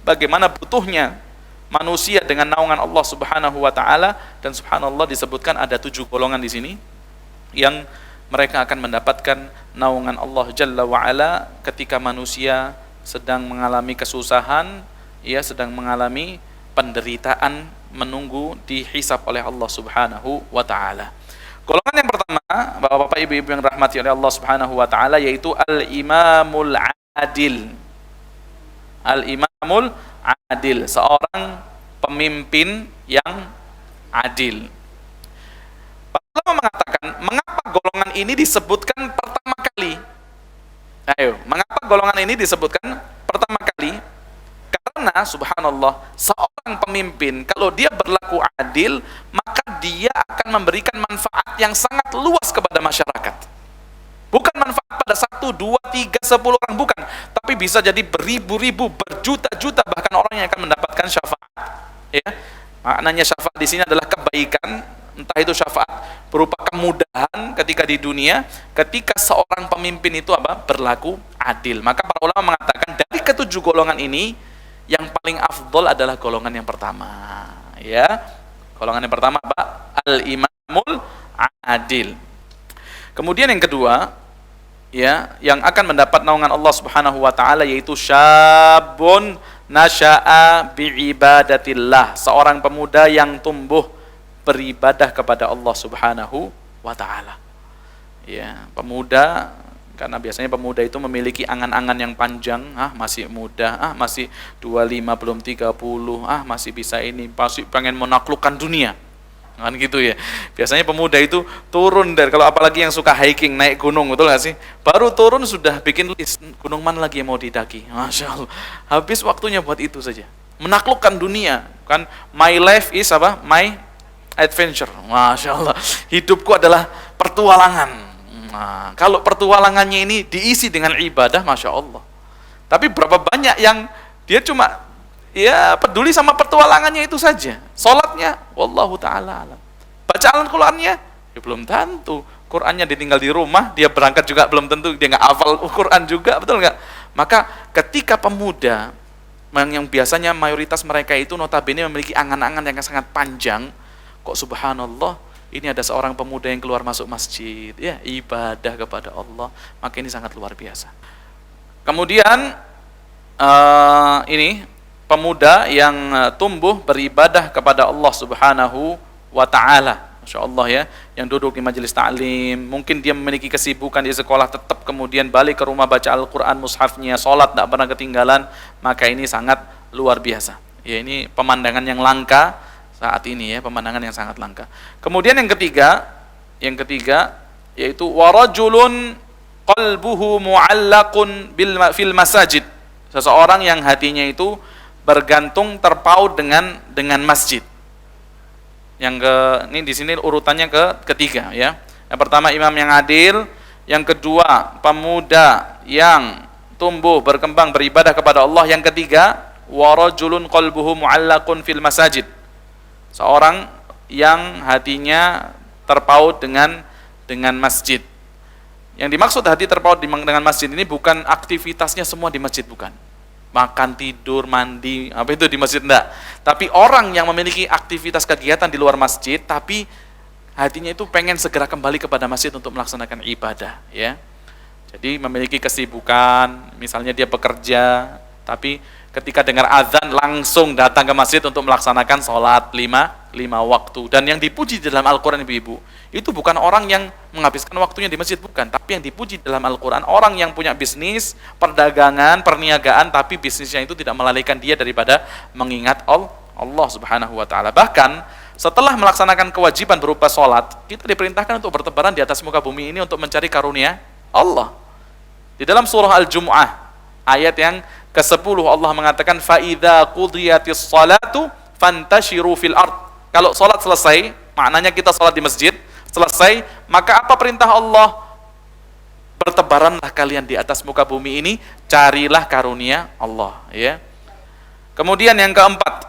bagaimana butuhnya manusia dengan naungan Allah Subhanahu wa taala, dan subhanallah disebutkan ada 7 golongan di sini yang mereka akan mendapatkan naungan Allah Jalla wa ala ketika manusia sedang mengalami kesusahan, ia sedang mengalami penderitaan, menunggu dihisab oleh Allah Subhanahu wa taala. Golongan yang pertama, Bapak-bapak, Ibu-ibu yang rahmati oleh Allah Subhanahu wa taala, yaitu al-imamul adil. Al-imamul adil, seorang pemimpin yang adil. Para ulama mengatakan, mengapa golongan ini disebutkan pertama kali? Ayo, mengapa golongan ini disebutkan pertama kali? Karena subhanallah, seorang pemimpin kalau dia berlaku adil, maka dia akan memberikan manfaat yang sangat luas kepada masyarakat. Bukan manfaat pada 1, 2, 3, 10 orang, bukan, tapi bisa jadi beribu-ribu, berjuta-juta bahkan orang yang akan mendapatkan syafaat. Ya, maknanya syafaat di sini adalah kebaikan, entah itu syafaat berupa kemudahan ketika di dunia, ketika seorang pemimpin itu berlaku adil. Maka para ulama mengatakan dari ke-7 golongan ini yang paling afdol adalah golongan yang pertama. Ya, golongan yang pertama al-imamul adil. Kemudian yang kedua, ya, yang akan mendapat naungan Allah Subhanahu wa taala, yaitu syabun nasya'a bi'ibadatillah, seorang pemuda yang tumbuh beribadah kepada Allah Subhanahu wa taala. Ya, pemuda, karena biasanya pemuda itu memiliki angan-angan yang panjang, masih muda, masih 25 belum 30, masih bisa ini, pasti pengen menaklukkan dunia. Kan gitu ya. Biasanya pemuda itu turun dari, kalau apalagi yang suka hiking, naik gunung, betul nggak sih? Baru turun sudah bikin list, gunung mana lagi yang mau didaki. Masya Allah. Habis waktunya buat itu saja. Menaklukkan dunia. Kan my life is my adventure. Masya Allah. Hidupku adalah pertualangan. Nah, kalau pertualangannya ini diisi dengan ibadah, Masya Allah. Tapi berapa banyak yang dia cuma peduli sama pertualangannya itu saja. Salatnya, wallahu ta'ala alam. Bacaan Qur'annya, ya belum tentu. Qur'annya ditinggal di rumah, dia berangkat juga belum tentu, dia nggak hafal Qur'an juga, betul nggak? Maka ketika pemuda, yang biasanya mayoritas mereka itu notabene memiliki angan-angan yang sangat panjang, kok subhanallah, ini ada seorang pemuda yang keluar masuk masjid, ya ibadah kepada Allah, maka ini sangat luar biasa. Kemudian, ini, pemuda yang tumbuh beribadah kepada Allah Subhanahu wa ta'ala, Masya Allah ya, yang duduk di majelis ta'lim, mungkin dia memiliki kesibukan di sekolah, tetap kemudian balik ke rumah baca Al-Quran, mushafnya, sholat tidak pernah ketinggalan, maka ini sangat luar biasa. Ya, ini pemandangan yang langka saat ini ya, pemandangan yang sangat langka. Kemudian yang ketiga yaitu warajulun qalbuhu mu'allaqun fil masajid, seseorang yang hatinya itu bergantung, terpaut dengan masjid. Ini di sini urutannya ketiga ya. Yang pertama imam yang adil, yang kedua pemuda yang tumbuh berkembang beribadah kepada Allah, yang ketiga warajulun qalbuhu mu'allaqun fil masajid, seorang yang hatinya terpaut dengan masjid. Yang dimaksud hati terpaut dengan masjid ini bukan aktivitasnya semua di masjid, bukan. Makan, tidur, mandi, itu di masjid, enggak. Tapi orang yang memiliki aktivitas kegiatan di luar masjid, tapi hatinya itu pengen segera kembali kepada masjid untuk melaksanakan ibadah, ya. Jadi memiliki kesibukan, misalnya dia bekerja, tapi ketika dengar azan langsung datang ke masjid untuk melaksanakan sholat lima waktu. Dan yang dipuji dalam Al-Quran, ibu-ibu, itu bukan orang yang menghabiskan waktunya di masjid, bukan. Tapi yang dipuji dalam Al-Quran, orang yang punya bisnis, perdagangan, perniagaan, tapi bisnisnya itu tidak melalaikan dia daripada mengingat Allah Subhanahu wa ta'ala. Bahkan setelah melaksanakan kewajiban berupa sholat, kita diperintahkan untuk bertebaran di atas muka bumi ini untuk mencari karunia Allah. Di dalam surah Al-Jumu'ah, ayat yang ke-10, Allah mengatakan فَإِذَا قُضِيَتِ الصَّلَاةُ فَانْتَشِرُوا فِي الْأَرْضِ. Kalau sholat selesai, maknanya kita sholat di masjid, selesai, maka apa perintah Allah? Bertebaranlah kalian di atas muka bumi ini, carilah karunia Allah, ya. Kemudian yang keempat,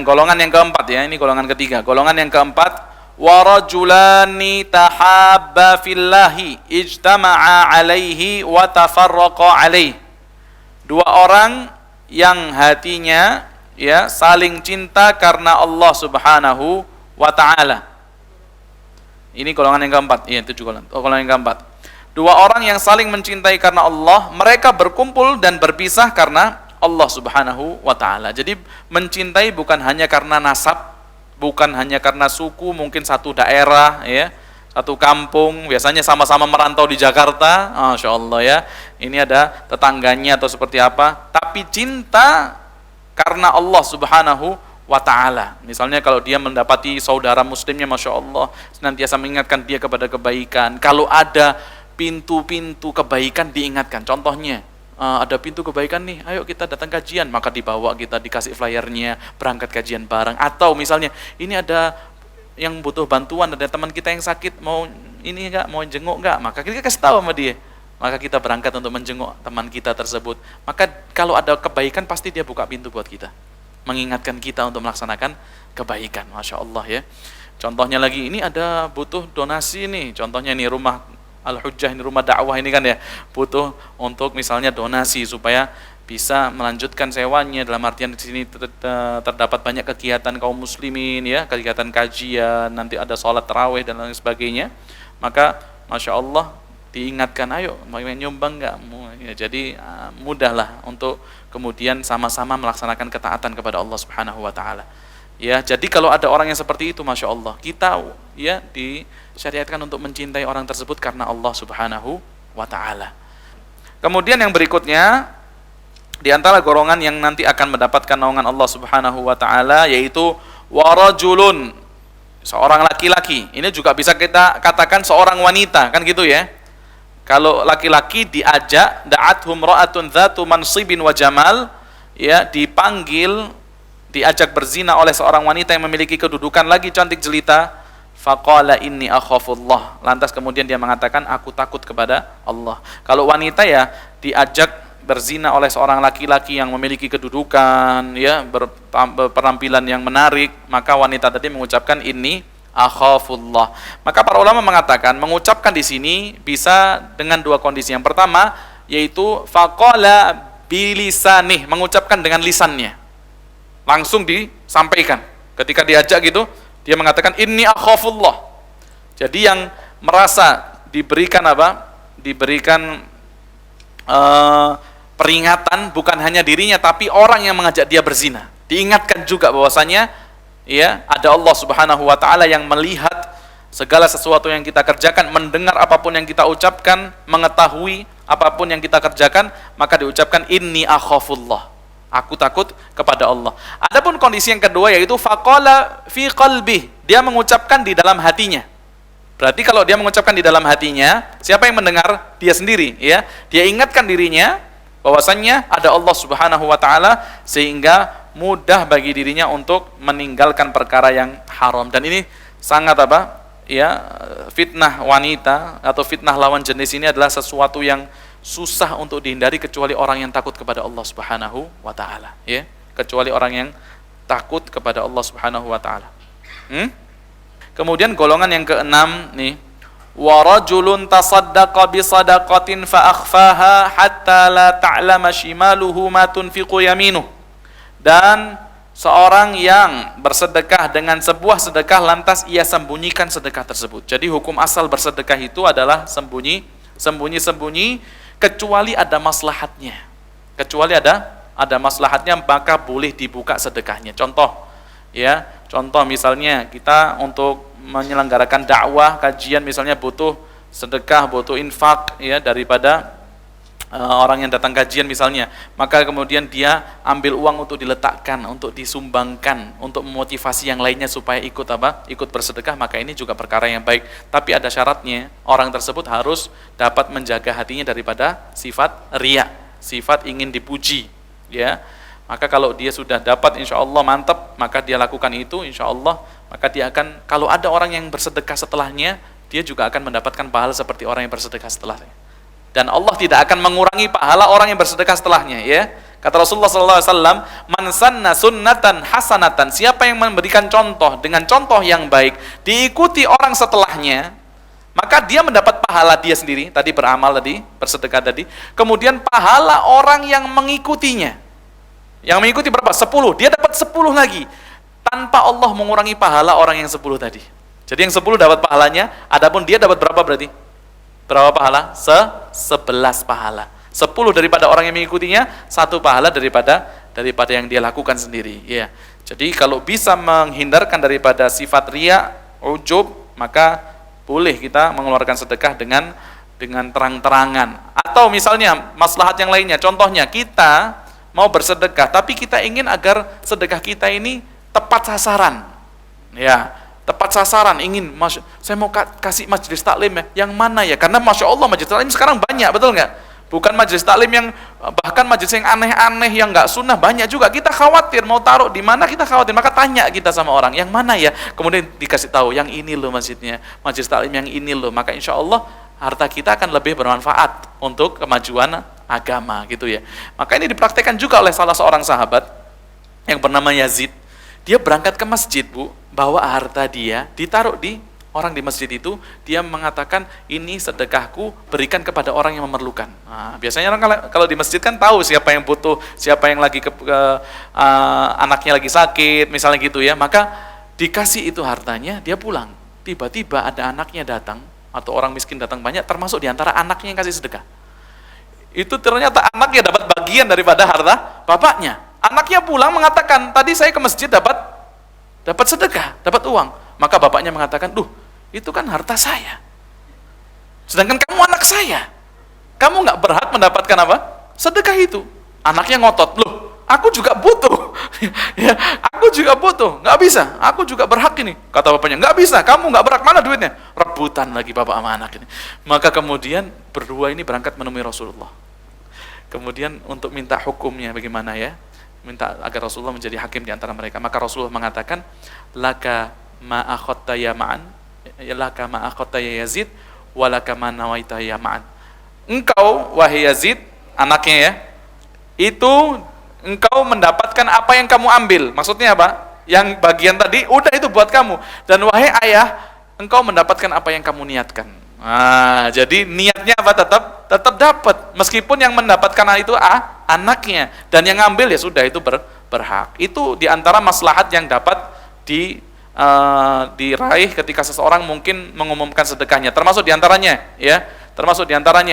golongan yang keempat ya, ini golongan ketiga. Golongan yang keempat, warajulani tahabba fillahi ijtama'a alaihi wa tafarraqa alaihi. Dua orang yang hatinya ya saling cinta karena Allah Subhanahu wa taala. Ini golongan yang keempat. Iya, itu juga golongan yang keempat. Dua orang yang saling mencintai karena Allah, mereka berkumpul dan berpisah karena Allah Subhanahu wa taala. Jadi mencintai bukan hanya karena nasab, bukan hanya karena suku, mungkin satu daerah ya, satu kampung, biasanya sama-sama merantau di Jakarta, Masya Allah ya, ini ada tetangganya atau seperti apa, tapi cinta karena Allah Subhanahu wa ta'ala. Misalnya kalau dia mendapati saudara muslimnya, Masya Allah, senantiasa mengingatkan dia kepada kebaikan. Kalau ada pintu-pintu kebaikan diingatkan. Contohnya, ada pintu kebaikan nih, ayo kita datang kajian, maka dibawa, kita dikasih flyernya, berangkat kajian bareng. Atau misalnya, ini ada yang butuh bantuan, ada teman kita yang sakit, mau ini enggak, mau jenguk enggak, maka kita kasih tahu sama dia. Maka kita berangkat untuk menjenguk teman kita tersebut. Maka kalau ada kebaikan, pasti dia buka pintu buat kita, mengingatkan kita untuk melaksanakan kebaikan. Masya Allah ya. Contohnya lagi, ini ada butuh donasi nih, contohnya ini rumah Al-Hujjah, ini rumah dakwah ini kan ya, butuh untuk misalnya donasi supaya bisa melanjutkan sewanya, dalam artian di sini terdapat banyak kegiatan kaum muslimin ya, kegiatan kajian, nanti ada sholat tarawih dan lain sebagainya. Maka Masya Allah diingatkan, ayo mau nyumbang enggak? Ya, jadi mudahlah untuk kemudian sama-sama melaksanakan ketaatan kepada Allah Subhanahu wa taala. Ya, jadi kalau ada orang yang seperti itu, Masya Allah, kita ya disyariatkan untuk mencintai orang tersebut karena Allah Subhanahu wa ta'ala. Kemudian yang berikutnya, di antara golongan yang nanti akan mendapatkan naungan Allah Subhanahu wa ta'ala, yaitu warajulun, seorang laki-laki. Ini juga bisa kita katakan seorang wanita, kan gitu ya. Kalau laki-laki diajak, da'athum ra'atun dzatu mansibin wa jamal, ya, diajak berzina oleh seorang wanita yang memiliki kedudukan lagi cantik jelita, faqala inni akhafullah, lantas kemudian dia mengatakan, aku takut kepada Allah. Kalau wanita ya diajak berzina oleh seorang laki-laki yang memiliki kedudukan ya, berpenampilan yang menarik, maka wanita tadi mengucapkan inni akhafullah. Maka para ulama mengatakan mengucapkan di sini bisa dengan dua kondisi. Yang pertama yaitu faqala bilisanih, mengucapkan dengan lisannya, langsung disampaikan. Ketika diajak gitu, dia mengatakan inni akhafullah. Jadi yang merasa diberikan apa? Diberikan peringatan bukan hanya dirinya, tapi orang yang mengajak dia berzina. Diingatkan juga bahwasanya ya, ada Allah Subhanahu wa taala yang melihat segala sesuatu yang kita kerjakan, mendengar apapun yang kita ucapkan, mengetahui apapun yang kita kerjakan, maka diucapkan inni akhafullah, aku takut kepada Allah. Adapun kondisi yang kedua yaitu faqala fi qalbi, dia mengucapkan di dalam hatinya. Berarti kalau dia mengucapkan di dalam hatinya, siapa yang mendengar? Dia sendiri ya. Dia ingatkan dirinya bahwasannya ada Allah Subhanahu wa taala, sehingga mudah bagi dirinya untuk meninggalkan perkara yang haram. Dan ini sangat apa? Ya, fitnah wanita atau fitnah lawan jenis ini adalah sesuatu yang susah untuk dihindari kecuali orang yang takut kepada Allah Subhanahu wa taala, ya. Kecuali orang yang takut kepada Allah Subhanahu wa taala. Kemudian golongan yang keenam nih, wa rajulun tasaddaqa bi sadaqatin fa akhfaha hatta la ta'lama shimaluhu ma tunfiqu yaminuh. Dan seorang yang bersedekah dengan sebuah sedekah lantas ia sembunyikan sedekah tersebut. Jadi hukum asal bersedekah itu adalah sembunyi-sembunyi, kecuali ada maslahatnya. Kecuali ada maslahatnya, maka boleh dibuka sedekahnya. Contoh misalnya kita untuk menyelenggarakan dakwah, kajian misalnya butuh sedekah, butuh infak ya daripada orang yang datang kajian misalnya, maka kemudian dia ambil uang untuk diletakkan, untuk disumbangkan, untuk memotivasi yang lainnya supaya ikut bersedekah, maka ini juga perkara yang baik. Tapi ada syaratnya, orang tersebut harus dapat menjaga hatinya daripada sifat riya, sifat ingin dipuji ya. Maka kalau dia sudah dapat insya Allah mantap, maka dia lakukan itu insya Allah, maka dia akan, kalau ada orang yang bersedekah setelahnya, dia juga akan mendapatkan pahala seperti orang yang bersedekah setelahnya. Dan Allah tidak akan mengurangi pahala orang yang bersedekah setelahnya ya. Kata Rasulullah SAW, man sanna sunnatan hasanatan, siapa yang memberikan contoh dengan contoh yang baik, diikuti orang setelahnya, maka dia mendapat pahala dia sendiri, tadi beramal tadi, bersedekah tadi, kemudian pahala orang yang mengikutinya. Yang mengikuti berapa? 10. Dia dapat 10 lagi. Tanpa Allah mengurangi pahala orang yang 10 tadi. Jadi yang 10 dapat pahalanya, adapun dia dapat berapa berarti? Berapa pahala? 11 pahala. 10 daripada orang yang mengikutinya, 1 pahala daripada yang dia lakukan sendiri. Ya. Jadi kalau bisa menghindarkan daripada sifat riya, ujub, maka boleh kita mengeluarkan sedekah dengan terang-terangan. Atau misalnya maslahat yang lainnya, contohnya kita mau bersedekah, tapi kita ingin agar sedekah kita ini tepat sasaran. Ya, tepat sasaran, saya mau kasih majelis taklim ya. Yang mana ya? Karena Masya Allah majelis taklim sekarang banyak, betul nggak? Bukan majelis taklim yang, bahkan majelis yang aneh-aneh, yang nggak sunnah banyak juga. Kita khawatir mau taruh di mana, kita khawatir. Maka tanya kita sama orang, yang mana ya? Kemudian dikasih tahu, yang ini loh masjidnya, majelis taklim yang ini loh. Maka insya Allah harta kita akan lebih bermanfaat untuk kemajuan agama gitu ya. Maka ini dipraktekkan juga oleh salah seorang sahabat yang bernama Yazid. Dia berangkat ke masjid, Bu, bawa harta dia, ditaruh di orang di masjid itu. Dia mengatakan, ini sedekahku, berikan kepada orang yang memerlukan. Nah, biasanya orang kalau di masjid kan tahu siapa yang butuh, siapa yang lagi anaknya lagi sakit, misalnya gitu ya. Maka dikasih itu hartanya, dia pulang. Tiba-tiba ada anaknya datang, atau orang miskin datang banyak, termasuk diantara anaknya yang kasih sedekah. Itu ternyata anaknya dapat bagian daripada harta bapaknya. Anaknya pulang mengatakan, tadi saya ke masjid dapat sedekah, dapat uang. Maka bapaknya mengatakan, itu kan harta saya. Sedangkan kamu anak saya. Kamu nggak berhak mendapatkan apa? Sedekah itu. Anaknya ngotot, aku juga butuh. Ya, aku juga butuh. Nggak bisa, aku juga berhak ini. Kata bapaknya, nggak bisa, kamu nggak berhak, mana duitnya? Rebutan lagi bapak sama anak ini. Maka kemudian berdua ini berangkat menemui Rasulullah. Kemudian untuk minta hukumnya bagaimana ya? Minta agar Rasulullah menjadi hakim di antara mereka. Maka Rasulullah mengatakan, laka ma akhadta ya ma'an, laka ma akhadta ya Yazid, walaka ma nawaita ya ma'an. Engkau wahai Yazid, anaknya ya, itu engkau mendapatkan apa yang kamu ambil. Maksudnya apa? Yang bagian tadi udah itu buat kamu. Dan wahai ayah, engkau mendapatkan apa yang kamu niatkan. Nah, jadi niatnya apa? Tetap dapat, meskipun yang mendapatkan itu anaknya, dan yang ngambil ya sudah itu berhak. Itu diantara maslahat yang dapat diraih ketika seseorang mungkin mengumumkan sedekahnya. Termasuk diantaranya, ya,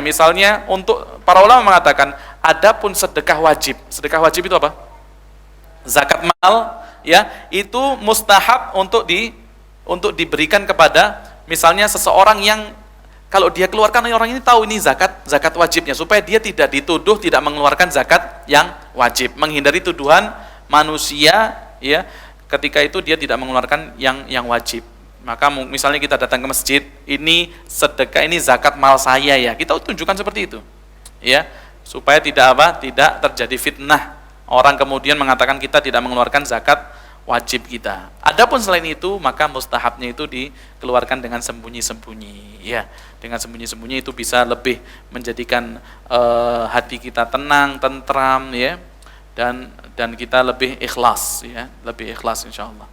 misalnya untuk para ulama mengatakan, adapun sedekah wajib. Sedekah wajib itu apa? Zakat mal, ya, itu mustahab untuk diberikan kepada misalnya seseorang yang kalau dia keluarkan, orang ini tahu ini zakat wajibnya, supaya dia tidak dituduh tidak mengeluarkan zakat yang wajib, menghindari tuduhan manusia ya ketika itu dia tidak mengeluarkan yang wajib. Maka misalnya kita datang ke masjid, ini sedekah, ini zakat mal saya ya, kita tunjukkan seperti itu ya, supaya tidak terjadi fitnah orang kemudian mengatakan kita tidak mengeluarkan zakat wajib kita. Adapun selain itu, maka mustahabnya itu dikeluarkan dengan sembunyi-sembunyi ya. Dengan sembunyi-sembunyi itu bisa lebih menjadikan hati kita tenang, tentram ya, dan kita lebih ikhlas ya, lebih ikhlas insyaallah.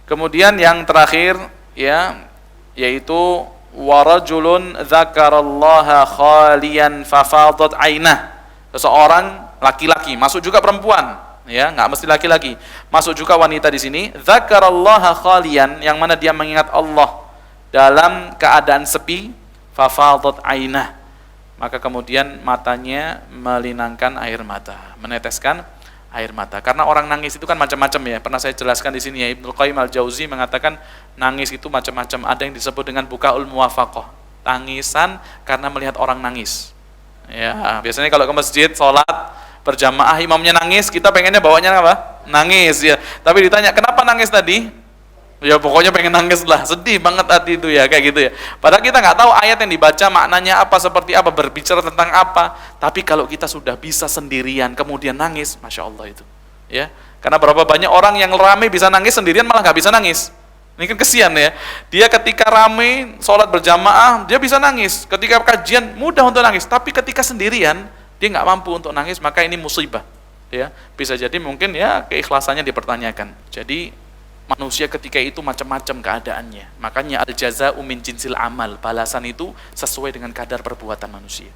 Kemudian yang terakhir ya, yaitu warajulun dzakarallaha khalian fafadat ainah. Seseorang laki-laki, masuk juga perempuan ya, nggak mesti laki-laki, masuk juga wanita di sini. Dzakarallaha khalian, yang mana dia mengingat Allah dalam keadaan sepi, fafadat ainah, maka kemudian matanya melinangkan air mata, meneteskan air mata. Karena orang nangis itu kan macam-macam ya, pernah saya jelaskan di sini ya, Ibnu Qayyim al-Jauzi mengatakan nangis itu macam-macam. Ada yang disebut dengan bukaul muwafaqah, tangisan karena melihat orang nangis ya. Biasanya kalau ke masjid sholat berjamaah imamnya nangis, kita pengennya bawanya apa? Nangis ya. Tapi ditanya, kenapa nangis tadi? Ya pokoknya pengen nangis lah, sedih banget hati itu ya, kayak gitu ya. Padahal kita nggak tahu ayat yang dibaca maknanya apa, seperti apa, berbicara tentang apa. Tapi kalau kita sudah bisa sendirian kemudian nangis, Masya Allah itu ya. Karena berapa banyak orang yang rame bisa nangis, sendirian malah nggak bisa nangis. Ini kan kesian ya. Dia ketika rame sholat berjamaah dia bisa nangis, ketika kajian mudah untuk nangis. Tapi ketika sendirian dia nggak mampu untuk nangis, maka ini musibah ya. Bisa jadi mungkin ya keikhlasannya dipertanyakan. Jadi manusia ketika itu macam-macam keadaannya. Makanya al-jaza'u min jinsil amal, balasan itu sesuai dengan kadar perbuatan manusia.